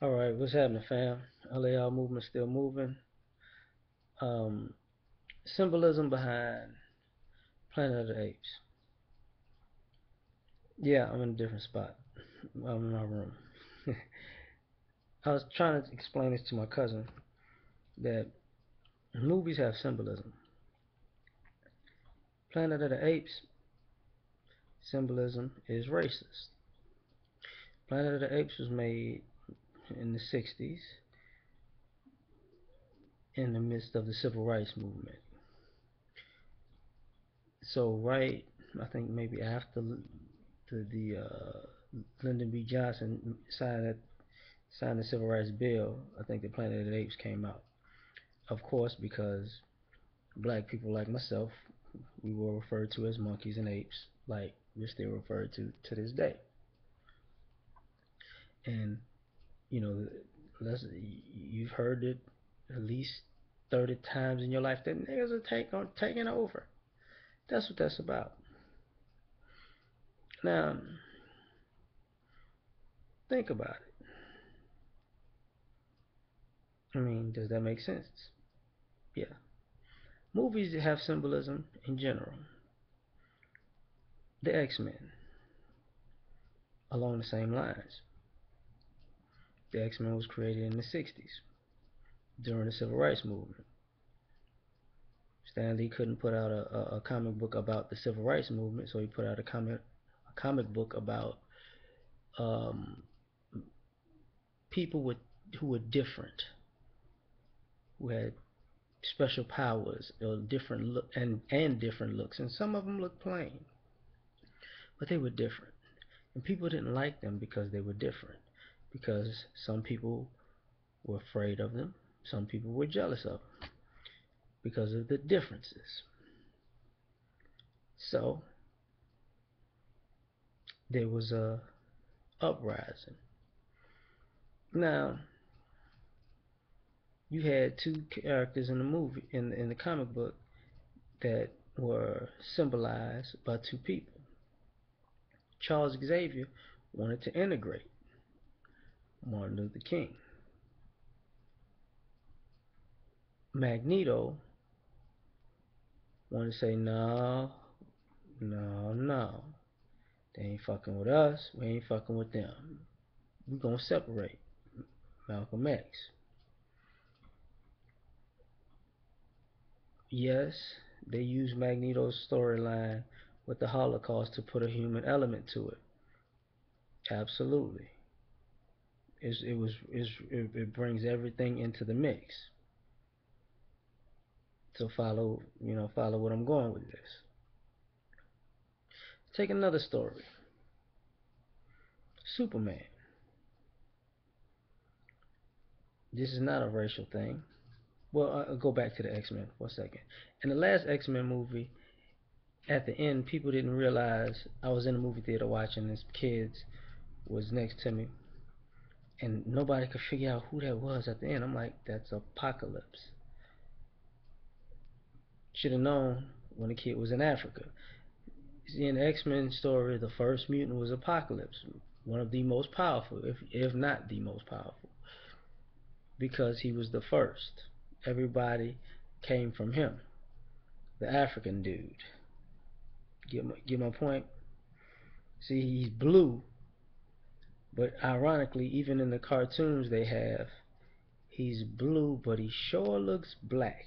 All right, what's happening, fam? L.A.R movement still moving. Um, Symbolism behind Planet of the Apes. Yeah, I'm in a different spot. I'm in my room. I was trying to explain this to my cousin that movies have symbolism. Planet of the Apes symbolism is racist. Planet of the Apes was made in the 60s in the midst of the civil rights movement. So, right, I think maybe after the Lyndon B. Johnson signed the Civil Rights Bill, I think the Planet of the Apes came out. Of course, because black people like myself, we were referred to as monkeys and apes, like we're still referred to this day. And you know, you've heard it at least 30 times in your life that niggas are taking over. That's what that's about. Now, think about it. I mean, does that make sense? Yeah. Movies that have symbolism in general. The X-Men, along the same lines. The X-Men was created in the 60s during the Civil Rights Movement. Stan Lee couldn't put out a comic book about the Civil Rights Movement, so he put out a comic book about um, people who were different, who had special powers or different look and different looks, and some of them looked plain, but they were different, and people didn't like them because they were different, because some people were afraid of them, some people were jealous of them because of the differences. So there was a uprising. Now, you had two characters in the movie in the comic book that were symbolized by two people. Charles Xavier wanted to integrate Martin Luther King. Magneto wanted to say, no, no, no. They ain't fucking with us. We ain't fucking with them. We gonna separate. Malcolm X. Yes, they used Magneto's storyline with the Holocaust to put a human element to it. Absolutely. It brings everything into the mix. So follow what I'm going with this. Take another story. Superman. This is not a racial thing. Well, I'll go back to the X-Men for a second. In the last X-Men movie, at the end, people didn't realize I was in a movie theater watching this. Kids was next to me, and nobody could figure out who that was at the end. I'm like, that's Apocalypse. Should have known when the kid was in Africa. See, in the X-Men story, the first mutant was Apocalypse, one of the most powerful, if not the most powerful, because he was the first. Everybody came from him, the African dude. Get my point? See, he's blue, but ironically, even in the cartoons they have, he's blue, but he sure looks black.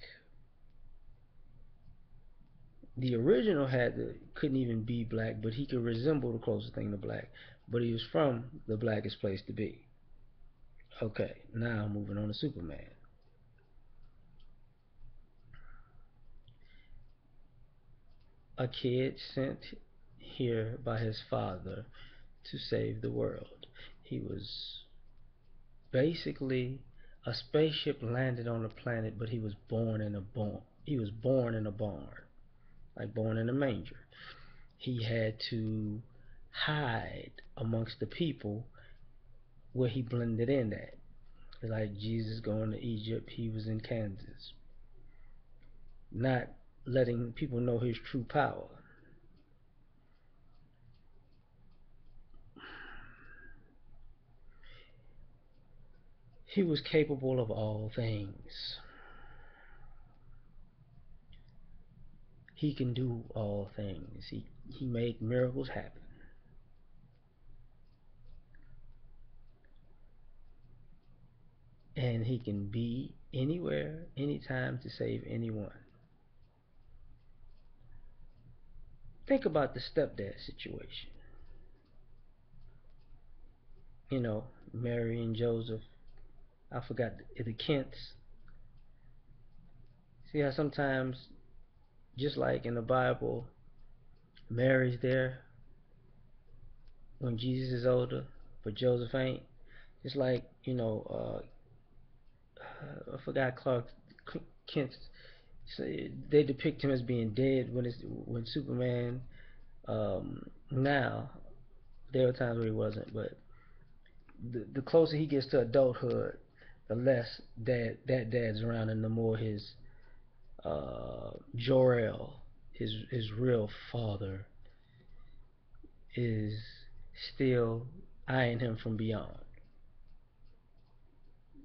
The original couldn't even be black, but he could resemble the closest thing to black. But he was from the blackest place to be. Okay, now moving on to Superman. A kid sent here by his father to save the world. He was basically a spaceship landed on a planet, but he was born in a barn, like born in a manger. He had to hide amongst the people where he blended in at. Like Jesus going to Egypt, he was in Kansas, not letting people know his true power. He was capable of all things. He can do all things. He made miracles happen. And he can be anywhere, anytime to save anyone. Think about the stepdad situation. You know, Mary and Joseph. I forgot the Kents. See how sometimes, just like in the Bible, Mary's there when Jesus is older, but Joseph ain't. It's like, I forgot Clark Kent. So they depict him as being dead when Superman. Now there were times where he wasn't, but the closer he gets to adulthood, the less that dad's around, and the more his Jor-El, his real father, is still eyeing him from beyond.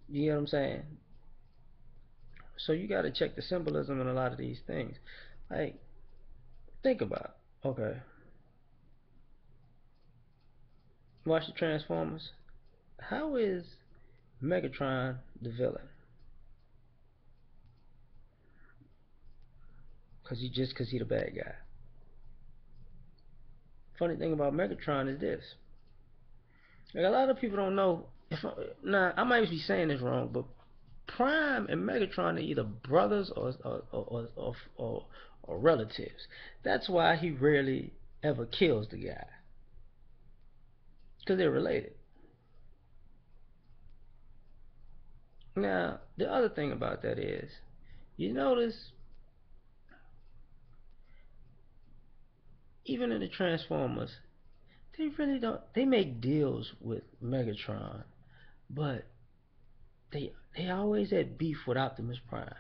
You get what I'm saying? So you got to check the symbolism in a lot of these things. Like, think about it. Okay, watch the Transformers. How is Megatron the villain? Because he the bad guy. Funny thing about Megatron is this: like, a lot of people don't know. Now I might be saying this wrong, but Prime and Megatron are either brothers or relatives. That's why he rarely ever kills the guy, because they're related. Now the other thing about that is, you notice even in the Transformers, they really don't. They make deals with Megatron, but they always had beef with Optimus Prime.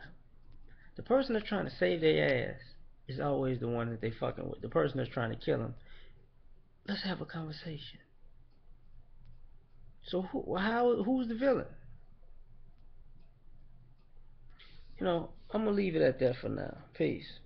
The person that's trying to save their ass is always the one that they fucking with. The person that's trying to kill him. Let's have a conversation. So who's the villain? I'm gonna leave it at that for now. Peace.